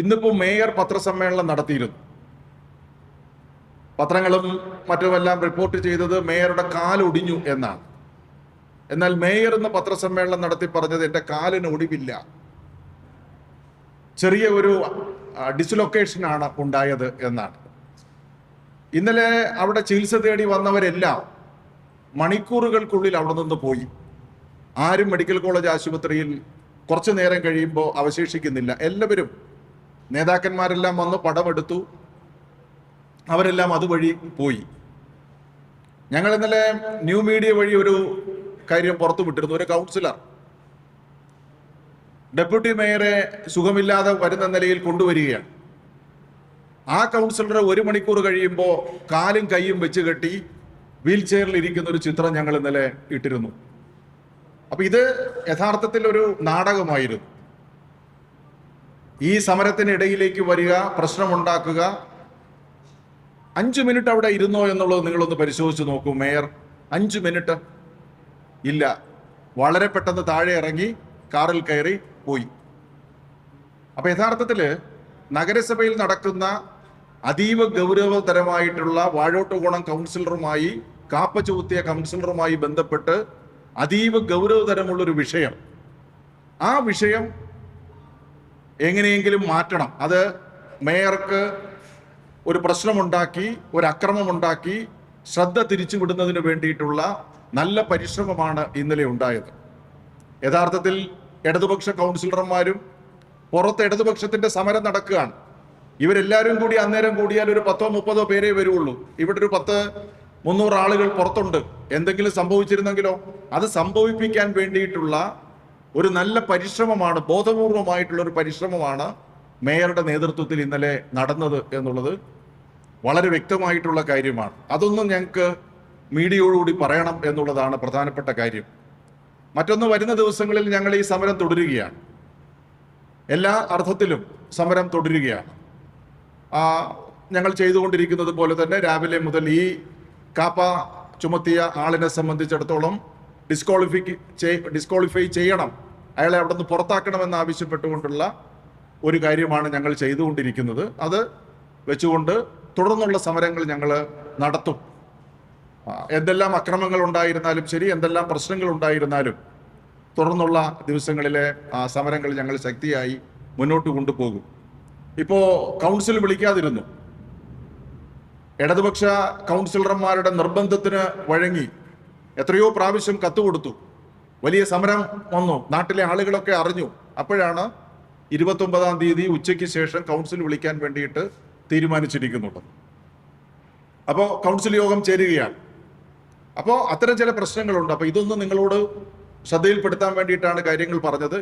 ഇന്നിപ്പോൾ മേയർ പത്രസമ്മേളനം നടത്തിയിരുന്നു. പത്രങ്ങളും മറ്റുമെല്ലാം റിപ്പോർട്ട് ചെയ്തത് മേയറുടെ കാലൊടിഞ്ഞു എന്നാണ്. എന്നാൽ മേയർ ഇന്ന് പത്രസമ്മേളനം നടത്തി പറഞ്ഞത് എൻ്റെ കാലിന് ഒടിവില്ല, ചെറിയ ഒരു ഡിസ്ലൊക്കേഷനാണ് ഉണ്ടായത് എന്നാണ്. ഇന്നലെ അവിടെ ചികിത്സ തേടി വന്നവരെല്ലാം മണിക്കൂറുകൾക്കുള്ളിൽ അവിടെ നിന്ന് പോയി. ആരും മെഡിക്കൽ കോളേജ് ആശുപത്രിയിൽ കുറച്ചു നേരം കഴിയുമ്പോൾ അവശേഷിക്കുന്നില്ല. എല്ലാവരും, നേതാക്കന്മാരെല്ലാം വന്ന് പടമെടുത്തു, അവരെല്ലാം അതുവഴി പോയി. ഞങ്ങൾ ഇന്നലെ ന്യൂ മീഡിയ വഴി ഒരു കാര്യം പുറത്തു വിട്ടിരുന്നു. ഒരു കൗൺസിലർ ഡെപ്യൂട്ടി മേയറെ സുഖമില്ലാതെ വരുന്ന നിലയിൽ കൊണ്ടുവരികയാണ്. ആ കൗൺസിലർ 1 മണിക്കൂർ കഴിയുമ്പോൾ കാലും കൈയും വെച്ച് കെട്ടി വീൽ ചെയറിൽ ഇരിക്കുന്ന ഒരു ചിത്രം ഞങ്ങൾ ഇന്നലെ ഇട്ടിരുന്നു. അപ്പൊ ഇത് യഥാർത്ഥത്തിൽ ഒരു നാടകമായിരുന്നു. ഈ സമരത്തിനിടയിലേക്ക് വരിക, പ്രശ്നമുണ്ടാക്കുക. 5 മിനിറ്റ് അവിടെ ഇരുന്നോ എന്നുള്ളത് നിങ്ങളൊന്ന് പരിശോധിച്ച് നോക്കൂ. മേയർ 5 മിനിറ്റ് ഇല്ല, വളരെ പെട്ടെന്ന് താഴെ ഇറങ്ങി കാറിൽ കയറി പോയി. അപ്പൊ യഥാർത്ഥത്തില് നഗരസഭയിൽ നടക്കുന്ന അതീവ ഗൗരവതരമായിട്ടുള്ള വാഴോട്ടുകോണം കൗൺസിലറുമായി, കാപ്പ ചുമത്തിയ കൗൺസിലറുമായി ബന്ധപ്പെട്ട് അതീവ ഗൗരവതരമുള്ളൊരു വിഷയം, ആ വിഷയം എങ്ങനെയെങ്കിലും മാറ്റണം. അത് മേയർക്ക് ഒരു പ്രശ്നമുണ്ടാക്കി, ഒരു അക്രമമുണ്ടാക്കി ശ്രദ്ധ തിരിച്ചുവിടുന്നതിന് വേണ്ടിയിട്ടുള്ള നല്ല പരിശ്രമമാണ് ഇന്നലെ ഉണ്ടായത്. യഥാർത്ഥത്തിൽ ഇടതുപക്ഷ കൗൺസിലർമാരും പുറത്ത് ഇടതുപക്ഷത്തിന്റെ സമരം നടക്കുകയാണ്. ഇവരെല്ലാവരും കൂടി അന്നേരം കൂടിയാൽ ഒരു 10-30 പേരേ വരുള്ളൂ. ഇവിടെ ഒരു 100-300 ആളുകൾ പുറത്തുണ്ട്. എന്തെങ്കിലും സംഭവിച്ചിരുന്നെങ്കിലോ? അത് സംഭവിപ്പിക്കാൻ വേണ്ടിയിട്ടുള്ള ഒരു നല്ല പരിശ്രമമാണ്, ബോധപൂർവമായിട്ടുള്ള ഒരു പരിശ്രമമാണ് മേയറുടെ നേതൃത്വത്തിൽ ഇന്നലെ നടന്നത് എന്നുള്ളത് വളരെ വ്യക്തമായിട്ടുള്ള കാര്യമാണ്. അതൊന്നും ഞങ്ങൾക്ക് മീഡിയയോടുകൂടി പറയണം എന്നുള്ളതാണ് പ്രധാനപ്പെട്ട കാര്യം. മറ്റൊന്ന്, വരുന്ന ദിവസങ്ങളിൽ ഞങ്ങൾ ഈ സമരം തുടരുകയാണ്. എല്ലാ അർത്ഥത്തിലും സമരം തുടരുകയാണ്. ഞങ്ങൾ ചെയ്തുകൊണ്ടിരിക്കുന്നത് പോലെ തന്നെ രാവിലെ മുതൽ ഈ കാപ്പ ചുമത്തിയ ആളിനെ സംബന്ധിച്ചിടത്തോളം ഡിസ്ക്വാളിഫൈ ചെയ്യണം, അയാളെ അവിടെ നിന്ന് പുറത്താക്കണമെന്ന് ആവശ്യപ്പെട്ടുകൊണ്ടുള്ള ഒരു കാര്യമാണ് ഞങ്ങൾ ചെയ്തുകൊണ്ടിരിക്കുന്നത്. അത് വെച്ചുകൊണ്ട് തുടർന്നുള്ള സമരങ്ങൾ ഞങ്ങൾ നടത്തും. എന്തെല്ലാം അക്രമങ്ങൾ ഉണ്ടായിരുന്നാലും ശരി, എന്തെല്ലാം പ്രശ്നങ്ങൾ ഉണ്ടായിരുന്നാലും തുടർന്നുള്ള ദിവസങ്ങളിലെ സമരങ്ങൾ ഞങ്ങൾ ശക്തിയായി മുന്നോട്ട് കൊണ്ടുപോകും. ഇപ്പോൾ കൗൺസിൽ വിളിക്കാതിരുന്നു. ഇടതുപക്ഷ കൗൺസിലർമാരുടെ നിർബന്ധത്തിന് വഴങ്ങി എത്രയോ പ്രാവശ്യം കത്ത് കൊടുത്തു. വലിയ സമരം വന്നു, നാട്ടിലെ ആളുകളൊക്കെ അറിഞ്ഞു. അപ്പോഴാണ് 29-ാം തീയതി ഉച്ചയ്ക്ക് ശേഷം കൗൺസിൽ വിളിക്കാൻ വേണ്ടിയിട്ട് തീരുമാനിച്ചിരിക്കുന്നുണ്ട്. അപ്പോൾ കൗൺസിൽ യോഗം ചേരുകയാണ്. അപ്പോൾ അത്തരം ചില പ്രശ്നങ്ങളുണ്ട്. അപ്പോൾ ഇതൊന്നും നിങ്ങളോട് ശ്രദ്ധയിൽപ്പെടുത്താൻ വേണ്ടിയിട്ടാണ് കാര്യങ്ങൾ പറഞ്ഞത്.